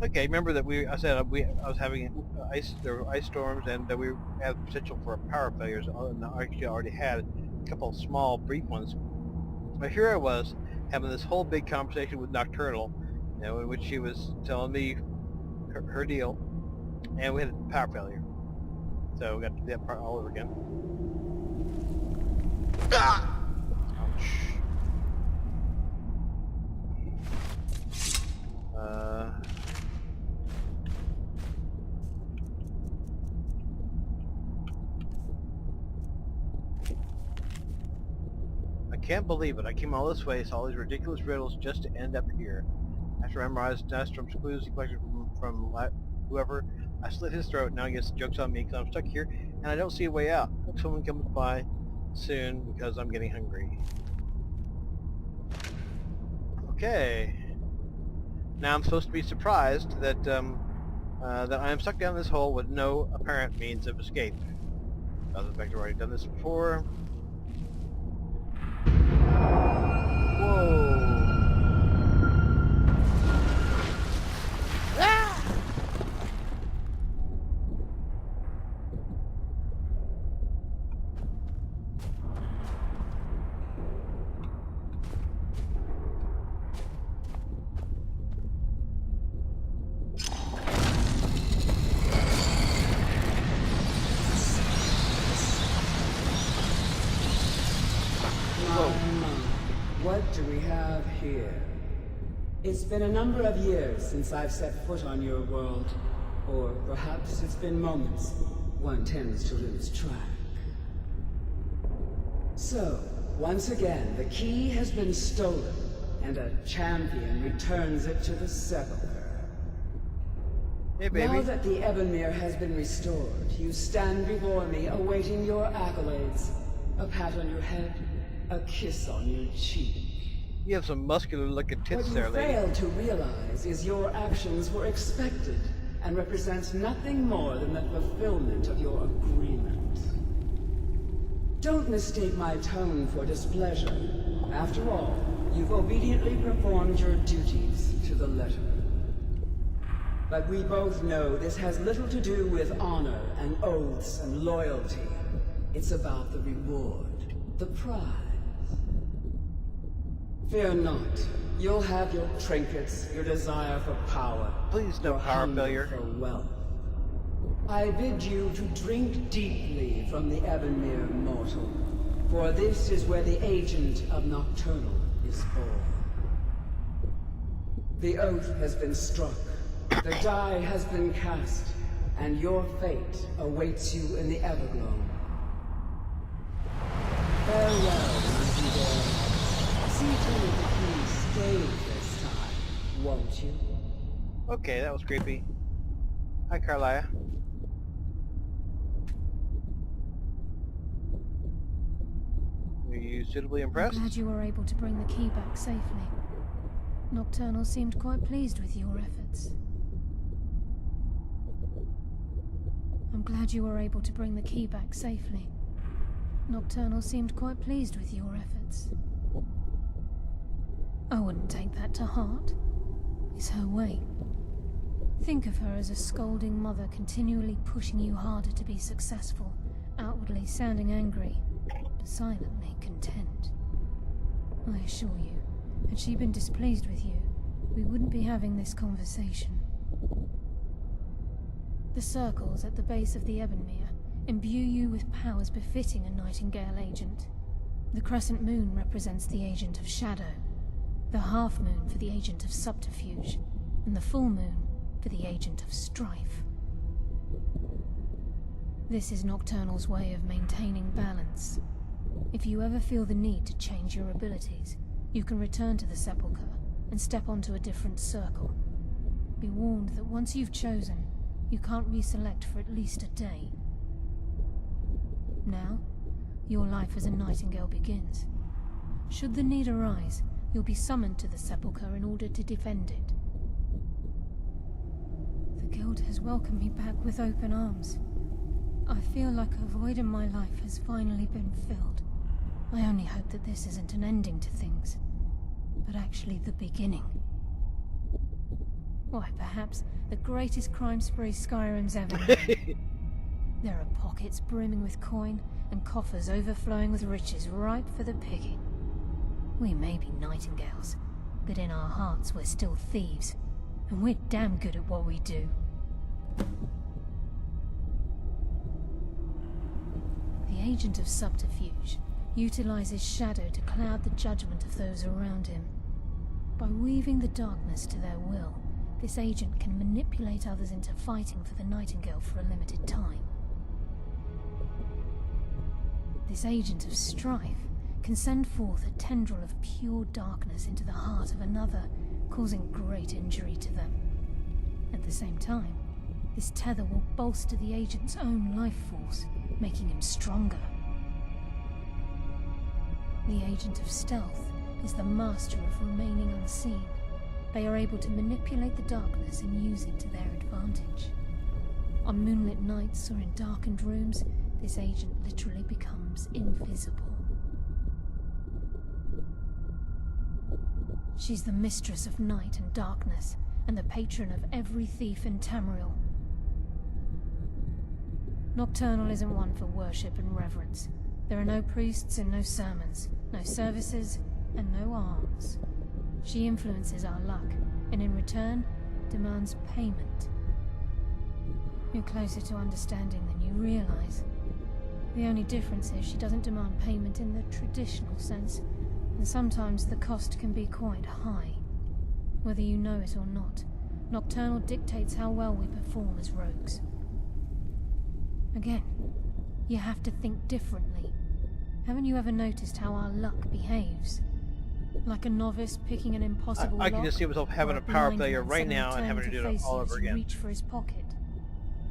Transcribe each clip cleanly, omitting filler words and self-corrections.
Okay, remember that I said I was having there were ice storms, and that we had potential for power failures. And I actually already had a couple of small, brief ones. But here I was having this whole big conversation with Nocturnal, in which she was telling me her deal, and we had a power failure. So we got to do that part all over again. Ah! Ouch. I can't believe it. I came all this way, saw all these ridiculous riddles just to end up here. After I memorized Nestrom's clues he collected from whoever, I slit his throat. Now I guess the joke's on me because I'm stuck here and I don't see a way out. Hope someone comes by soon because I'm getting hungry. Okay. Now I'm supposed to be surprised that that I am stuck down this hole with no apparent means of escape. I suspect I've already done this before. Whoa! Ah! What do we have here? It's been a number of years since I've set foot on your world. Or perhaps it's been moments. One tends to lose track. So, once again, the key has been stolen, and a champion returns it to the sepulchre. Hey, baby. Now that the Ebonmere has been restored, you stand before me awaiting your accolades. A pat on your head, a kiss on your cheek. You have some muscular-looking tits there, lady. What you fail to realize is your actions were expected and represent nothing more than the fulfillment of your agreement. Don't mistake my tone for displeasure. After all, you've obediently performed your duties to the letter. But we both know this has little to do with honor and oaths and loyalty. It's about the reward, the prize. Fear not. You'll have your trinkets, your desire for power. Please, no power failure. For wealth. I bid you to drink deeply from the Ebonmere mortal, for this is where the agent of Nocturnal is born. The oath has been struck, the die has been cast, and your fate awaits you in the Everglow. Farewell, Nightingale. See to it that you stay this time, won't you? Okay, that was creepy. Hi, Karliah. Are you suitably impressed? I'm glad you were able to bring the key back safely. Nocturnal seemed quite pleased with your efforts. I'm glad you were able to bring the key back safely. Nocturnal seemed quite pleased with your efforts. I wouldn't take that to heart. It's her way. Think of her as a scolding mother continually pushing you harder to be successful, outwardly sounding angry, but silently content. I assure you, had she been displeased with you, we wouldn't be having this conversation. The circles at the base of the Ebonmere imbue you with powers befitting a Nightingale agent. The crescent moon represents the agent of shadow, the half moon for the agent of subterfuge, and the full moon for the agent of strife. This is Nocturnal's way of maintaining balance. If you ever feel the need to change your abilities, you can return to the sepulchre and step onto a different circle. Be warned that once you've chosen, you can't reselect for at least a day. Now, your life as a Nightingale begins. Should the need arise, you'll be summoned to the sepulchre in order to defend it. The Guild has welcomed me back with open arms. I feel like a void in my life has finally been filled. I only hope that this isn't an ending to things, but actually the beginning. Why, perhaps the greatest crime spree Skyrim's ever known. There are pockets brimming with coin and coffers overflowing with riches ripe for the picking. We may be Nightingales, but in our hearts we're still thieves, and we're damn good at what we do. The agent of subterfuge utilizes shadow to cloud the judgment of those around him. By weaving the darkness to their will, this agent can manipulate others into fighting for the Nightingale for a limited time. This agent of strife can send forth a tendril of pure darkness into the heart of another, causing great injury to them. At the same time, this tether will bolster the agent's own life force, making him stronger. The agent of stealth is the master of remaining unseen. They are able to manipulate the darkness and use it to their advantage. On moonlit nights or in darkened rooms, this agent literally becomes invisible. She's the mistress of night and darkness, and the patron of every thief in Tamriel. Nocturnal isn't one for worship and reverence. There are no priests and no sermons, no services, and no alms. She influences our luck, and in return, demands payment. You're closer to understanding than you realize. The only difference is she doesn't demand payment in the traditional sense, and sometimes the cost can be quite high. Whether you know it or not, Nocturnal dictates how well we perform as rogues. Again, you have to think differently. Haven't you ever noticed how our luck behaves? Like a novice picking an impossible I can lock, just see myself having or a power blind failure man right suddenly now and having to turning do it face all you over as you again. reach for his pocket.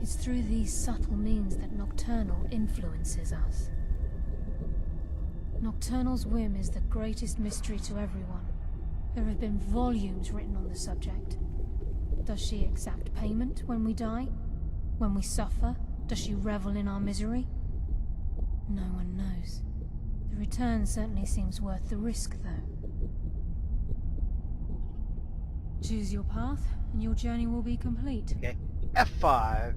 It's through these subtle means that Nocturnal influences us. Nocturnal's whim is the greatest mystery to everyone. There have been volumes written on the subject. Does she exact payment when we die? When we suffer? Does she revel in our misery? No one knows. The return certainly seems worth the risk, though. Choose your path, and your journey will be complete. Okay. F5.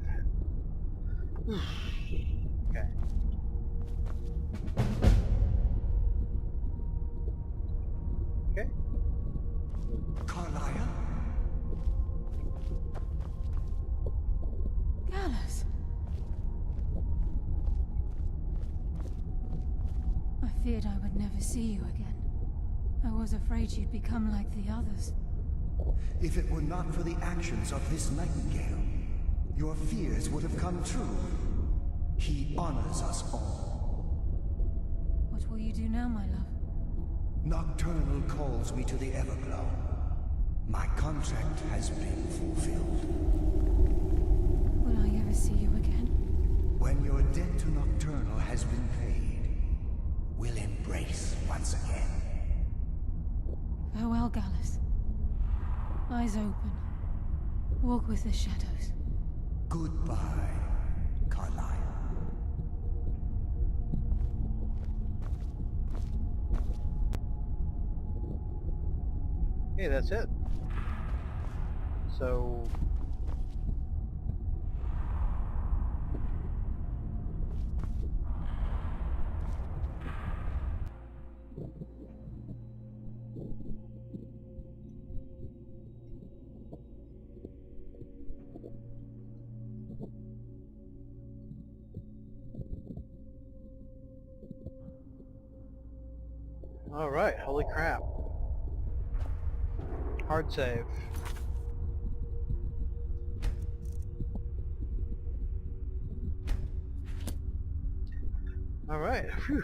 Okay. Okay. Karliah? Gallus! I feared I would never see you again. I was afraid you'd become like the others. If it were not for the actions of this Nightingale, your fears would have come true. He honors us all. What will you do now, my love? Nocturnal calls me to the Everglow. My contract has been fulfilled. Will I ever see you again? When your debt to Nocturnal has been paid, we'll embrace once again. Farewell, Gallus. Eyes open. Walk with the shadows. Goodbye, Karliah. Okay, that's it. So... Alright, holy crap. Hard save. Alright, phew.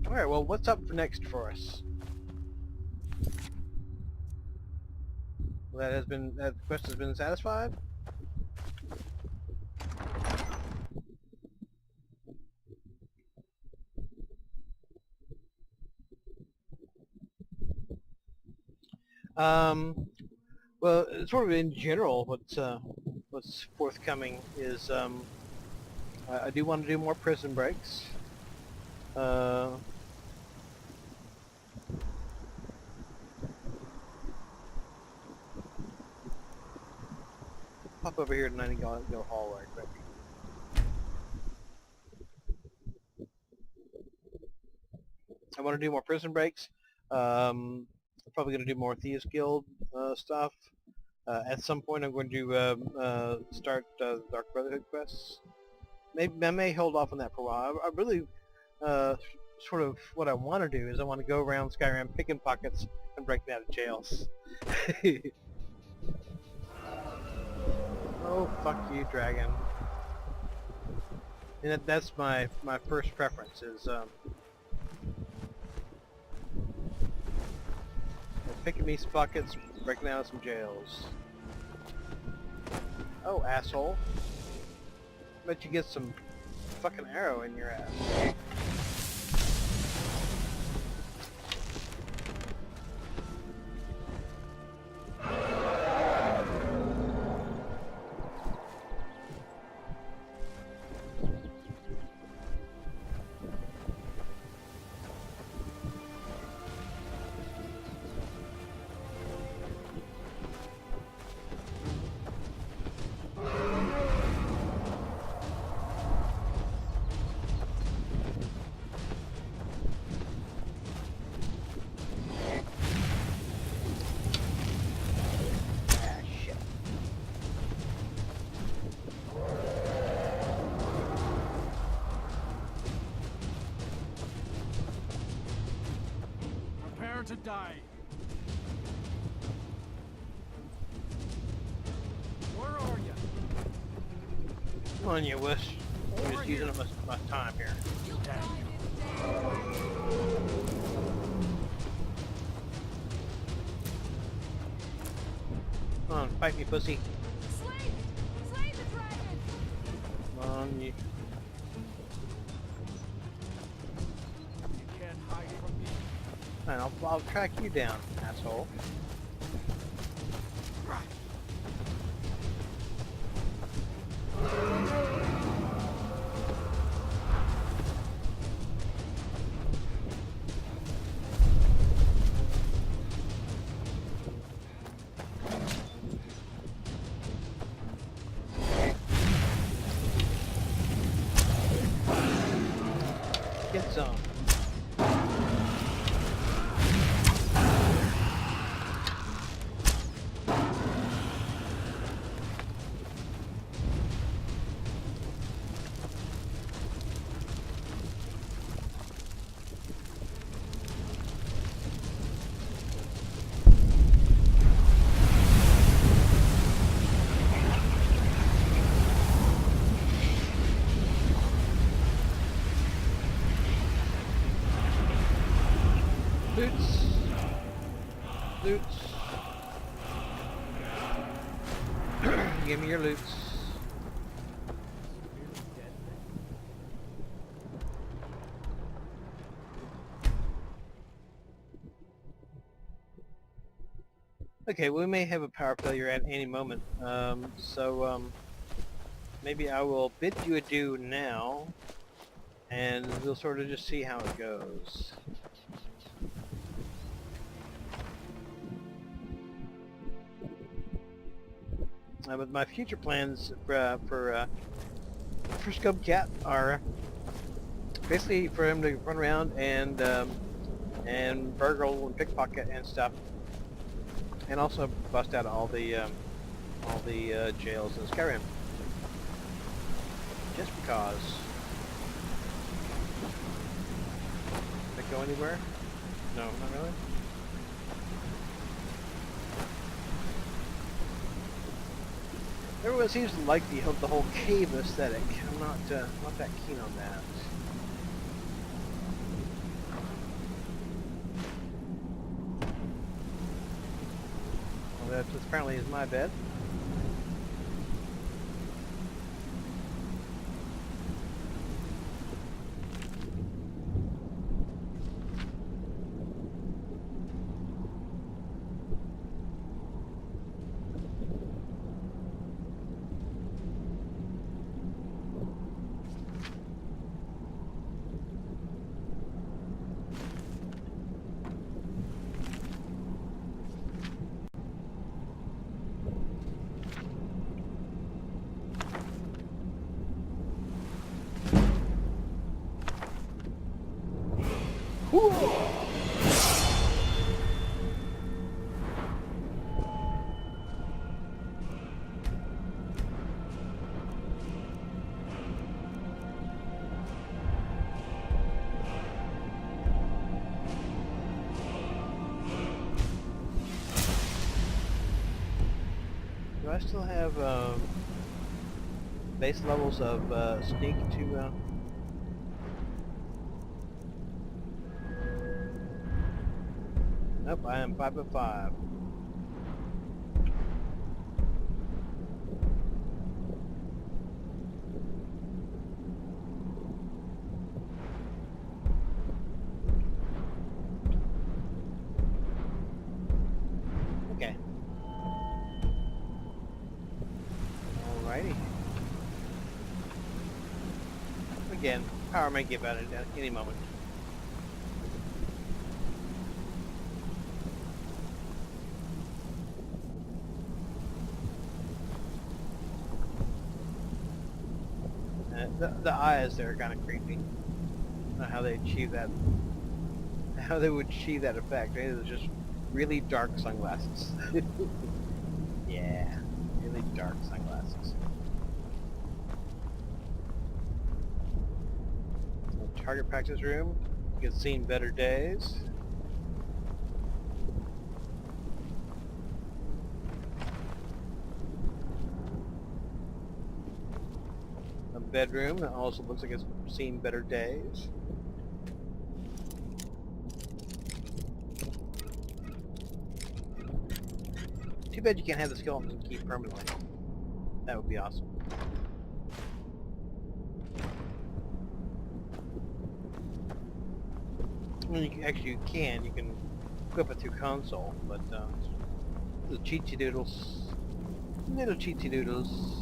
Alright, well, what's up next for us? Well, that quest has been satisfied? Well, sort of in general, what's forthcoming is I do want to do more prison breaks. Pop over here to Nightingale Hall right quick. I want to do more prison breaks. I'm probably going to do more Thieves Guild stuff. At some point, I'm going to start Dark Brotherhood quests. Maybe I may hold off on that for a while. I really sort of what I want to do is I want to go around Skyrim picking pockets and breaking out of jails. Oh, fuck you, dragon. And that's my first preference is picking these pockets, breaking out of some jails. Oh, asshole. Bet you get some fucking arrow in your ass. To die. Where are you? Come on, you wish. I'm just using up my time here. Come on, fight me, pussy. Slay the dragon. Come on, you. You can't hide from me. Fine, I'll track you down, asshole. Get some. Loots. Loots. Give me your loots. Okay, we may have a power failure at any moment, so maybe I will bid you adieu now, and we'll sort of just see how it goes. But my future plans for Scum Cat are basically for him to run around and burgle and pickpocket and stuff, and also bust out all the jails in Skyrim. Just because. Did it go anywhere? No, not really. Everyone seems to like the whole cave aesthetic. I'm not that keen on that. Well, that apparently is my bed. Do I still have base levels of sneak to? Nope, I am 5 of 5. Okay. Alrighty. Again, power may give out at any moment. The eyes there are kind of creepy. I don't know how they achieve that. How they would achieve that effect. Maybe it's just really dark sunglasses. Yeah, really dark sunglasses. So, target practice room. You can see better days. A bedroom that also looks like it's seen better days. Too bad you can't have the skeleton key permanently. That would be awesome. I mean, actually you can equip it through console, but the cheatsy doodles, little cheatsy doodles.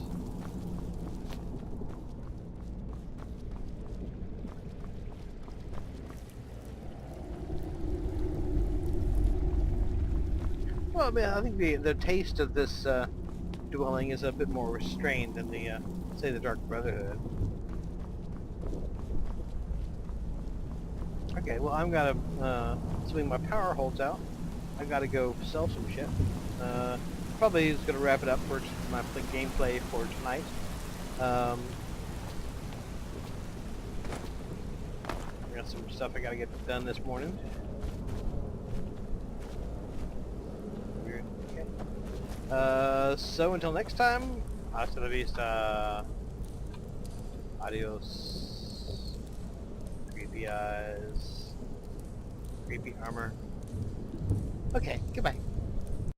Well, I mean, I think the taste of this dwelling is a bit more restrained than the, say, the Dark Brotherhood. Okay, well, I'm gonna, assuming my power holds out, I gotta go sell some shit. Probably is gonna wrap it up for my gameplay for tonight. I got some stuff I gotta get done this morning. So until next time, hasta la vista. Adios. Creepy eyes. Creepy armor. Okay, goodbye.